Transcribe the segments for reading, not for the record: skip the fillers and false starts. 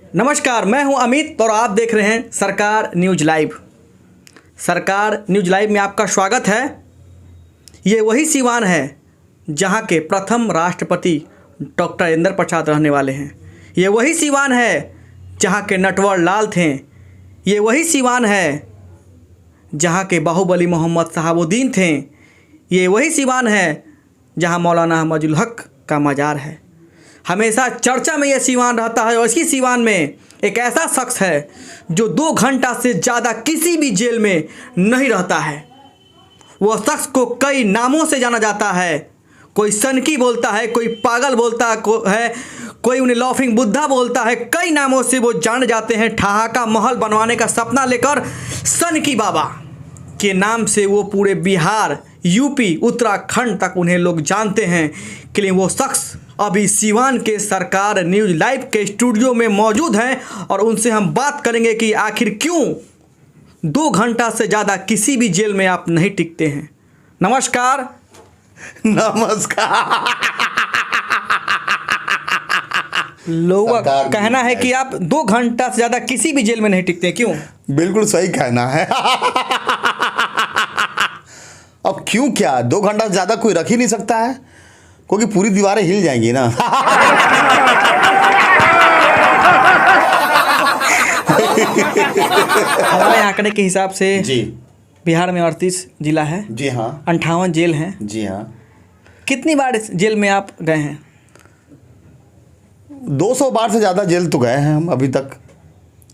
नमस्कार, मैं हूं अमित और आप देख रहे हैं सरकार न्यूज लाइव। सरकार न्यूज लाइव में आपका स्वागत है। ये वही सिवान है जहां के प्रथम राष्ट्रपति डॉक्टर इंदर प्रसाद रहने वाले हैं। ये वही सिवान है जहां के नटवर लाल थे। ये वही सिवान है जहां के बाहुबली मोहम्मद शहाबुद्दीन थे। ये वही सिवान है जहां मौलाना अहमदुल हक का मज़ार है। हमेशा चर्चा में यह सिवान रहता है और इसी सिवान में एक ऐसा शख्स है जो 2 घंटा से ज़्यादा किसी भी जेल में नहीं रहता है। वह शख्स को कई नामों से जाना जाता है। कोई सनकी बोलता है, कोई पागल बोलता है, कोई उन्हें लॉफिंग बुद्धा बोलता है। कई नामों से वो जाने जाते हैं। ठहाका महल बनवाने का सपना लेकर सनकी बाबा के नाम से वो पूरे बिहार, यूपी, उत्तराखंड तक उन्हें लोग जानते हैं। के लिए वो शख्स अभी सिवान के सरकार न्यूज लाइव के स्टूडियो में मौजूद हैं और उनसे हम बात करेंगे कि आखिर क्यों 2 घंटा से ज़्यादा किसी भी जेल में आप नहीं टिकते हैं। नमस्कार। नमस्कार। लोगों का कहना है कि आप 2 घंटा से ज़्यादा किसी भी जेल में नहीं टिकते, क्यों? बिल्कुल सही कहना है। अब क्यों क्या 2 घंटा से ज़्यादा कोई रख ही नहीं सकता है, क्योंकि पूरी दीवारें हिल जाएंगी ना। हमारे आंकड़े के हिसाब से जी बिहार में 38 जिला है। जी हाँ। 58 जेल हैं। जी हाँ। कितनी बार इस जेल में आप गए हैं? 200 बार से ज़्यादा जेल तो गए हैं हम अभी तक।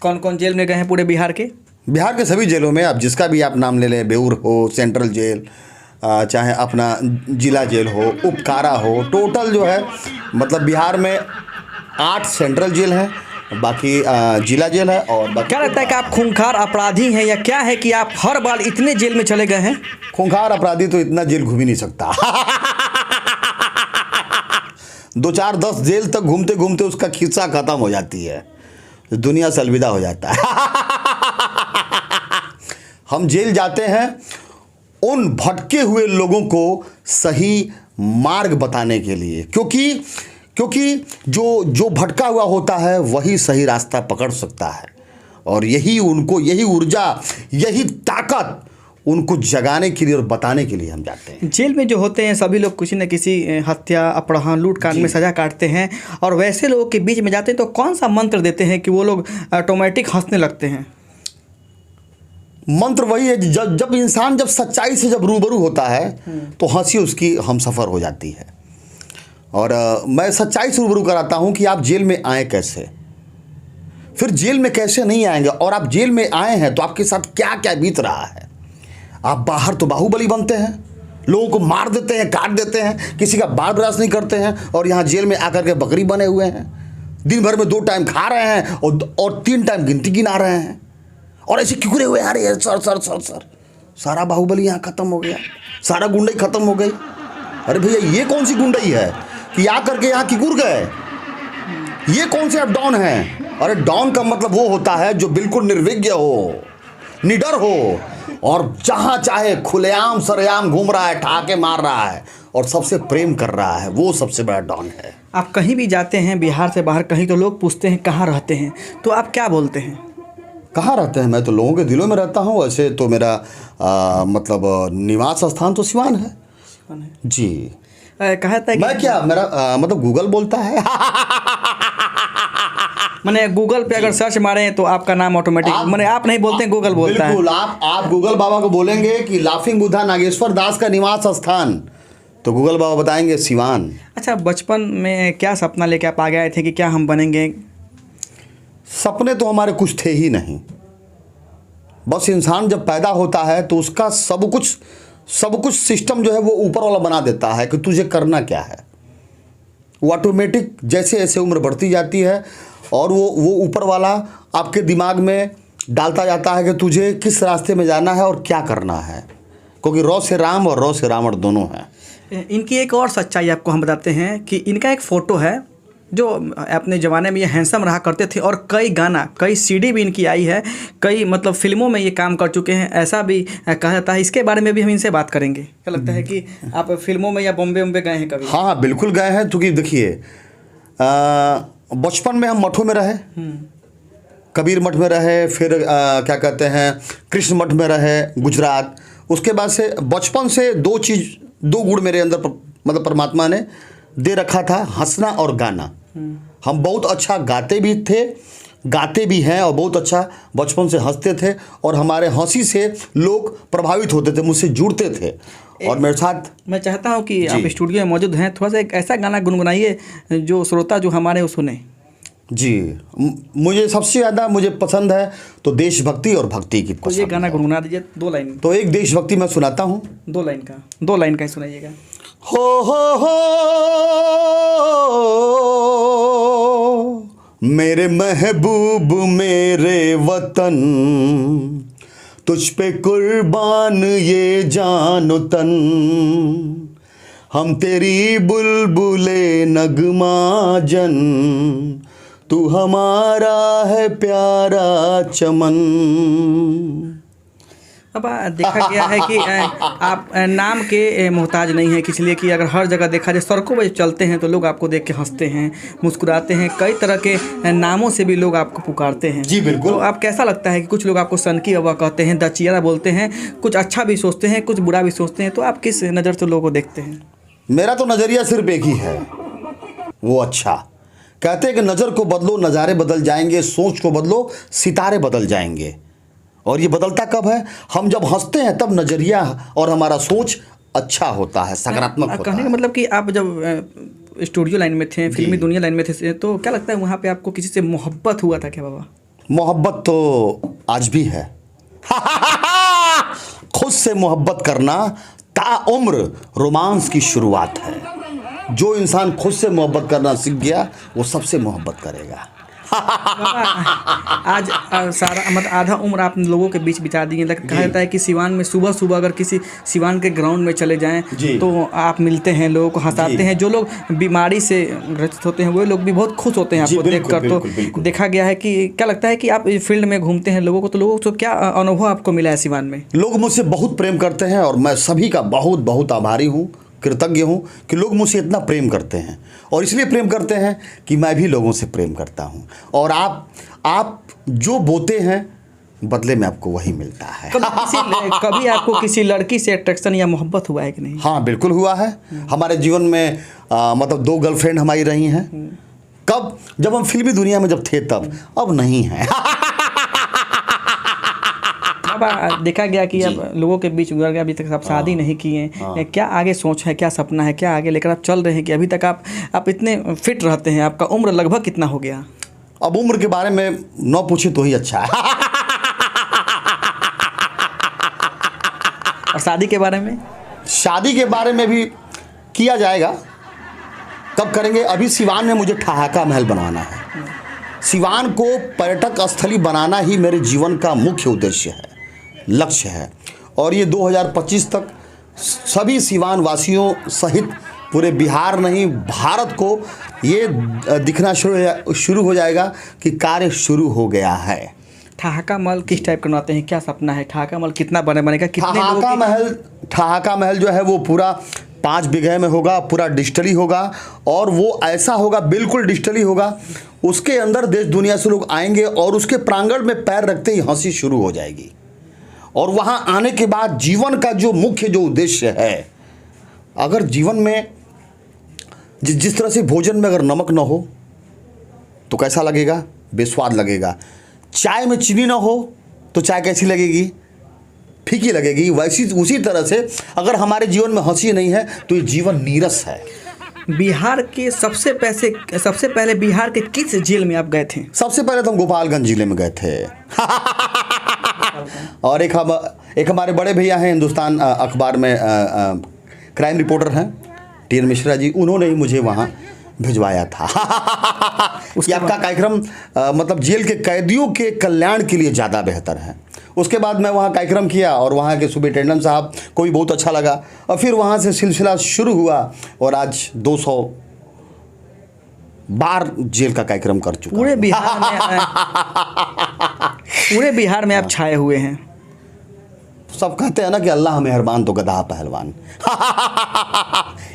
कौन कौन जेल में गए हैं पूरे बिहार के? बिहार के सभी जेलों में, अब जिसका भी आप नाम ले लें, बेऊर हो, सेंट्रल जेल, चाहे अपना जिला जेल हो, उपकारा हो, टोटल जो है मतलब बिहार में 8 सेंट्रल जेल हैं, बाकी जिला जेल है। और क्या लगता है कि आप खूंखार अपराधी हैं या क्या है कि आप हर बार इतने जेल में चले गए हैं? खूंखार अपराधी तो इतना जेल घूम ही नहीं सकता। 2 4 10 जेल तक घूमते घूमते उसका खिस्सा खत्म हो जाती है, दुनिया से अलविदा हो जाता है। हम जेल जाते हैं उन भटके हुए लोगों को सही मार्ग बताने के लिए, क्योंकि जो भटका हुआ होता है वही सही रास्ता पकड़ सकता है। और यही ऊर्जा, यही ताकत उनको जगाने के लिए और बताने के लिए हम जाते हैं। जेल में जो होते हैं सभी लोग किसी न किसी हत्या, अपहरण, लूटकांड में सज़ा काटते हैं और वैसे लोगों के बीच में जाते हैं तो कौन सा मंत्र देते हैं कि वो लोग ऑटोमेटिक हंसने लगते हैं? मंत्र वही है, जब इंसान जब सच्चाई से जब रूबरू होता है तो हंसी उसकी हमसफ़र हो जाती है। और मैं सच्चाई से रूबरू कराता हूँ कि आप जेल में आए कैसे, फिर जेल में कैसे नहीं आएंगे, और आप जेल में आए हैं तो आपके साथ क्या क्या बीत रहा है। आप बाहर तो बाहुबली बनते हैं, लोगों को मार देते हैं, काट देते हैं, किसी का बाल ब्रश नहीं करते हैं, और यहाँ जेल में आकर के बकरी बने हुए हैं। दिन भर में 2 टाइम खा रहे हैं और 3 टाइम गिनती गिना रहे हैं, और ऐसे किकुरे हुए आ रहे हैं, सर सारा बाहुबली यहाँ खत्म हो गया, सारा गुंडई खत्म हो गई। अरे भैया, ये कौन सी गुंडई है कि आ करके यहाँ किकुर गए? ये कौन से अब डॉन हैं? अरे डॉन का मतलब वो होता है जो बिल्कुल निर्विज्ञ हो, निडर हो, और जहाँ चाहे खुलेआम सरेआम घूम रहा है, ठहाके मार रहा है और सबसे प्रेम कर रहा है, वो सबसे बड़ा डॉन है। आप कहीं भी जाते हैं बिहार से बाहर कहीं तो लोग पूछते हैं कहाँ रहते हैं, तो आप क्या बोलते हैं? कहाँ रहते हैं? मैं तो लोगों के दिलों में रहता हूँ। वैसे तो मेरा मतलब निवास स्थान तो सिवान है जी। कहा था कि मैं क्या, मेरा मतलब गूगल बोलता है। मैंने गूगल पे अगर सर्च मारें तो आपका नाम ऑटोमेटिक, मैंने आप नहीं बोलते हैं, गूगल बोलता है। बिल्कुल, आप गूगल बाबा को बोलेंगे कि लाफिंग बुद्धा नागेश्वर दास का निवास स्थान, तो गूगल बाबा बताएंगे सिवान। अच्छा, बचपन में क्या सपना लेके आप आगे आए थे कि क्या हम बनेंगे? सपने तो हमारे कुछ थे ही नहीं। बस इंसान जब पैदा होता है तो उसका सब कुछ सिस्टम जो है वो ऊपर वाला बना देता है कि तुझे करना क्या है। वो ऑटोमेटिक जैसे जैसे उम्र बढ़ती जाती है और वो ऊपर वाला आपके दिमाग में डालता जाता है कि तुझे किस रास्ते में जाना है और क्या करना है, क्योंकि रॉ से राम और रॉ से रावण दोनों हैं। इनकी एक और सच्चाई आपको हम बताते हैं कि इनका एक फ़ोटो है जो अपने ज़माने में ये हैंडसम रहा करते थे और कई गाना, कई सीडी भी इनकी आई है, कई मतलब फिल्मों में ये काम कर चुके हैं, ऐसा भी कहा जाता है। इसके बारे में भी हम इनसे बात करेंगे। क्या लगता है कि आप फिल्मों में या बॉम्बे गए हैं कभी? हाँ, बिल्कुल गए हैं। क्योंकि देखिए, बचपन में हम मठों में रहे, कबीर मठ में रहे, फिर क्या कहते हैं कृष्ण मठ में रहे गुजरात। उसके बाद से बचपन से दो गुण मेरे अंदर मतलब परमात्मा ने दे रखा था, हंसना और गाना। हम बहुत अच्छा गाते भी हैं और बहुत अच्छा बचपन से हंसते थे और हमारे हंसी से लोग प्रभावित होते थे, मुझसे जुड़ते थे। और मेरे साथ मैं चाहता हूँ कि आप स्टूडियो में मौजूद हैं, थोड़ा सा एक ऐसा गाना गुनगुनाइए जो श्रोता जो हमारे वो सुने। जी, मुझे सबसे ज़्यादा मुझे पसंद है तो देशभक्ति और भक्ति की तो पसंद ये गाना है। गुनगुना दीजिए 2 लाइन। तो एक देशभक्ति मैं सुनाता हूँ, 2 लाइन का ही सुनाइएगा। हो मेरे महबूब मेरे वतन, तुझ पे कुर्बान ये जानो तन, हम तेरी बुलबुले नगमा जन, तू हमारा है प्यारा चमन। अब देखा गया है कि आप नाम के मोहताज नहीं हैं, इसलिए कि अगर हर जगह देखा जाए, सड़कों पर चलते हैं तो लोग आपको देख के हंसते हैं, मुस्कुराते हैं, कई तरह के नामों से भी लोग आपको पुकारते हैं। जी बिल्कुल। तो आप कैसा लगता है कि कुछ लोग आपको सनकी बाबा कहते हैं, दचियारा बोलते हैं, कुछ अच्छा भी सोचते हैं, कुछ बुरा भी सोचते हैं, तो आप किस नज़र से लोगों को देखते हैं? मेरा तो नज़रिया सिर्फ एक ही है, वो अच्छा। कहते हैं कि नज़र को बदलो नज़ारे बदल जाएंगे, सोच को बदलो सितारे बदल जाएंगे। और ये बदलता कब है? हम जब हंसते हैं तब नज़रिया और हमारा सोच अच्छा होता है, सकारात्मक होता कहने है। का मतलब कि आप जब स्टूडियो लाइन में थे, फिल्मी दुनिया लाइन में थे, तो क्या लगता है वहाँ पे आपको किसी से मोहब्बत हुआ था क्या बाबा? मोहब्बत तो आज भी है। खुद से मोहब्बत करना ताउम्र रोमांस की शुरुआत है। जो इंसान खुद से मोहब्बत करना सीख गया वो सबसे मोहब्बत करेगा। आज सारा मतलब आधा उम्र आप लोगों के बीच बिता दिए। कहा जाता है कि सिवान में सुबह सुबह अगर किसी सिवान के ग्राउंड में चले जाएं तो आप मिलते हैं, लोगों को हंसाते हैं। जो लोग बीमारी से ग्रसित होते हैं वो लोग भी बहुत खुश होते हैं आपको देखकर। तो देखा गया है कि क्या लगता है कि आप इस फील्ड में घूमते हैं लोगों को, तो लोगों को क्या अनुभव आपको मिला है सिवान में? लोग मुझसे बहुत प्रेम करते हैं और मैं सभी का बहुत बहुत आभारी हूँ, कृतज्ञ हूँ कि लोग मुझसे इतना प्रेम करते हैं। और इसलिए प्रेम करते हैं कि मैं भी लोगों से प्रेम करता हूँ। और आप जो बोते हैं बदले में आपको वही मिलता है। कभी आपको किसी लड़की से अट्रैक्शन या मोहब्बत हुआ है कि नहीं? हाँ बिल्कुल हुआ है। हमारे जीवन में मतलब 2 गर्लफ्रेंड हमारी रही हैं। कब? जब हम फिल्मी दुनिया में जब थे तब, अब नहीं है। अब देखा गया कि अब लोगों के बीच गुजर गया, अभी तक आप शादी नहीं किए हैं। क्या आगे सोच है, क्या सपना है, क्या आगे लेकर आप चल रहे हैं कि अभी तक आप इतने फिट रहते हैं? आपका उम्र लगभग कितना हो गया? अब उम्र के बारे में न पूछे तो ही अच्छा है। और शादी के बारे में? शादी के बारे में भी किया जाएगा। कब करेंगे? अभी सिवान में मुझे ठहाका महल बनवाना है। सिवान को पर्यटक स्थली बनाना ही मेरे जीवन का मुख्य उद्देश्य है, लक्ष्य है। और ये 2025 तक सभी सिवान वासियों सहित पूरे बिहार नहीं भारत को ये दिखना शुरू हो जाएगा कि कार्य शुरू हो गया है। ठहाका महल किस टाइप का बनाते हैं? क्या सपना है? ठहाका महल कितना बनेगा? कितने लोगों की? ठहाका महल जो है वो पूरा 5 बीघे में होगा, पूरा डिजिटली होगा। और वो ऐसा होगा, बिल्कुल डिजिटली होगा। उसके अंदर देश दुनिया से लोग आएंगे और उसके प्रांगण में पैर रखते ही हंसी शुरू हो जाएगी। और वहाँ आने के बाद जीवन का जो मुख्य जो उद्देश्य है, अगर जीवन में जिस तरह से भोजन में अगर नमक ना हो तो कैसा लगेगा? बेस्वाद लगेगा। चाय में चीनी ना हो तो चाय कैसी लगेगी? फीकी लगेगी। वैसी उसी तरह से अगर हमारे जीवन में हंसी नहीं है तो ये जीवन नीरस है। बिहार के सबसे पहले बिहार के किस जेल में आप गए थे? सबसे पहले तो हम गोपालगंज जिले में गए थे। और एक हमारे बड़े भैया हैं, हिंदुस्तान अखबार में क्राइम रिपोर्टर हैं, टी.एन. मिश्रा जी, उन्होंने ही मुझे वहाँ भिजवाया था। कि आपका कार्यक्रम मतलब जेल के कैदियों के कल्याण के लिए ज़्यादा बेहतर है। उसके बाद मैं वहाँ कार्यक्रम किया और वहाँ के सुपरिटेंडेंट साहब को भी बहुत अच्छा लगा। और फिर वहाँ से सिलसिला शुरू हुआ और आज 200 बार जेल का कार्यक्रम कर चुका। पूरे बिहार में आप छाए हुए हैं। सब कहते हैं ना कि अल्लाह मेहरबान तो गधा पहलवान।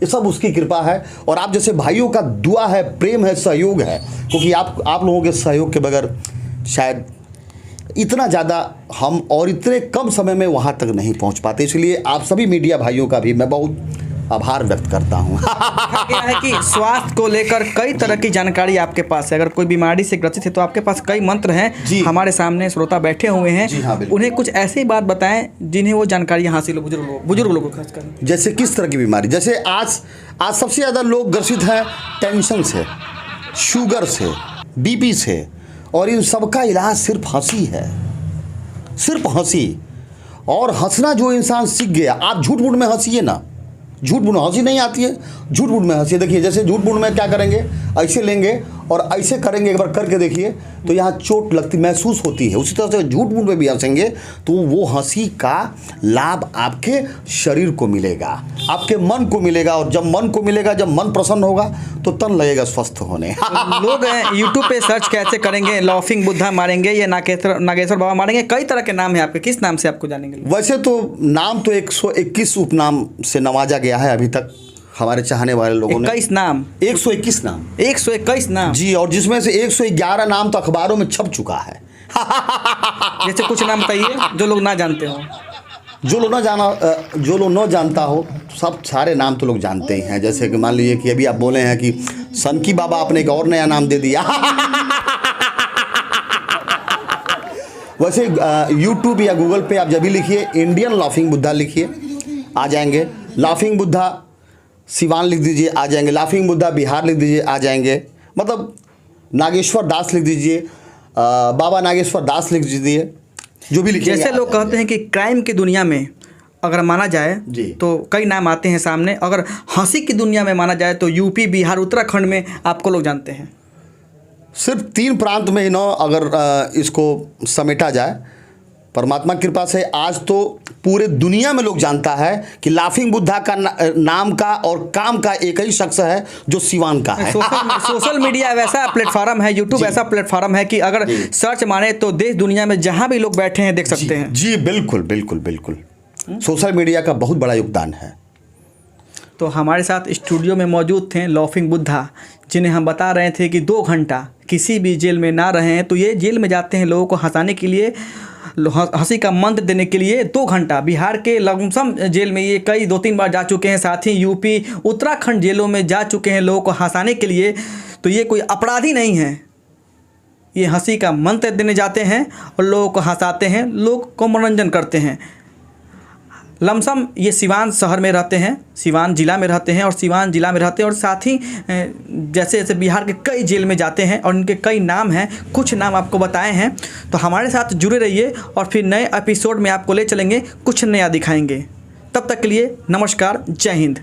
ये सब उसकी कृपा है। और आप जैसे भाइयों का दुआ है, प्रेम है, सहयोग है। क्योंकि आप लोगों के सहयोग के बगैर शायद इतना ज़्यादा हम और इतने कम समय में वहाँ तक नहीं पहुँच पाते। इसलिए आप सभी मीडिया भाइयों का भी मैं बहुत आभार व्यक्त करता हूँ। क्या है कि स्वास्थ्य को लेकर कई तरह की जानकारी आपके पास है। अगर कोई बीमारी से ग्रसित है तो आपके पास कई मंत्र हैं। हमारे सामने श्रोता बैठे हुए हैं, हाँ, उन्हें कुछ ऐसी बात बताएं जिन्हें वो जानकारी हासिल हो, बुजुर्ग लोगों को खासकर। जैसे किस तरह की बीमारी? जैसे आज सबसे ज़्यादा लोग ग्रसित हैं टेंशन से, शुगर से, बीपी से, और इन सबका इलाज सिर्फ हंसी है, सिर्फ हंसी। और हंसना जो इंसान सीख गया, आप झूठ मूठ में हंसिए ना, झूठ मूठ हंसी नहीं आती है, झूठ मूठ में हंसिए। देखिए जैसे झूठ मूठ में क्या करेंगे, ऐसे लेंगे और ऐसे करेंगे, एक बार करके देखिए तो यहाँ चोट लगती महसूस होती है। उसी तरह से झूठ मूठ में भी हंसेंगे तो वो हंसी का लाभ आपके शरीर को मिलेगा, आपके मन को मिलेगा, और जब मन को मिलेगा, जब मन प्रसन्न होगा तो तन लगेगा स्वस्थ होने। लोग यूट्यूब पे सर्च कैसे करेंगे, लाफिंग बुद्धा मारेंगे या नागेश्वर बाबा मारेंगे, कई तरह के नाम है आपके, किस नाम से आपको जानेंगे? वैसे तो नाम तो 121 उपनाम से नवाजा गया है अभी तक हमारे चाहने वाले लोगों ने। 21 नाम, 121 नाम, 121 नाम जी, और जिसमें से 111 नाम तो अखबारों में छप चुका है। जैसे कुछ नाम बताइए जो लोग ना जानते हो। जो लोग न जानता हो, सब सारे नाम तो लोग जानते ही हैं। जैसे कि मान लीजिए कि अभी आप बोले हैं कि सनकी बाबा आपने एक और नया नाम दे दिया। वैसे यूट्यूब या गूगल पे आप जब भी लिखिए इंडियन लाफिंग बुद्धा लिखिए, आ जाएंगे। लाफिंग बुद्धा सिवान लिख दीजिए, आ जाएंगे। लाफिंग बुद्धा बिहार लिख दीजिए, आ जाएंगे। मतलब नागेश्वर दास लिख दीजिए, बाबा नागेश्वर दास लिख दीजिए, जो भी लिखिए। जैसे लोग कहते हैं कि क्राइम की दुनिया में अगर माना जाए तो कई नाम आते हैं सामने, अगर हंसी की दुनिया में माना जाए तो यूपी, बिहार, उत्तराखंड में आपको लोग जानते हैं। सिर्फ 3 प्रांत में ही ना अगर इसको समेटा जाए, परमात्मा की कृपा से आज तो पूरे दुनिया में लोग जानता है कि लाफिंग बुद्धा का नाम का और काम का एक ही शख्स है जो सिवान का है। सोशल मीडिया वैसा प्लेटफॉर्म है, यूट्यूब ऐसा प्लेटफॉर्म है कि अगर सर्च मारे तो देश दुनिया में जहां भी लोग बैठे हैं देख सकते हैं। जी बिल्कुल बिल्कुल बिल्कुल, सोशल मीडिया का बहुत बड़ा योगदान है। तो हमारे साथ स्टूडियो में मौजूद थे लाफिंग बुद्धा, जिन्हें हम बता रहे थे कि 2 घंटा किसी भी जेल में ना रहें तो ये जेल में जाते हैं लोगों को हंसाने के लिए, हंसी का मंत्र देने के लिए। 2 घंटा बिहार के लमसम जेल में ये कई 2-3 बार जा चुके हैं, साथ ही यूपी, उत्तराखंड जेलों में जा चुके हैं लोगों को हंसाने के लिए। तो ये कोई अपराधी नहीं है, ये हंसी का मंत्र देने जाते हैं और लोगों को हंसाते हैं, लोग को मनोरंजन करते हैं। लमसम ये सिवान शहर में रहते हैं, सिवान ज़िला में रहते हैं, और सिवान ज़िला में रहते हैं, और साथ ही जैसे जैसे बिहार के कई जेल में जाते हैं और इनके कई नाम हैं, कुछ नाम आपको बताए हैं। तो हमारे साथ जुड़े रहिए और फिर नए एपिसोड में आपको ले चलेंगे, कुछ नया दिखाएंगे। तब तक के लिए नमस्कार, जय हिंद।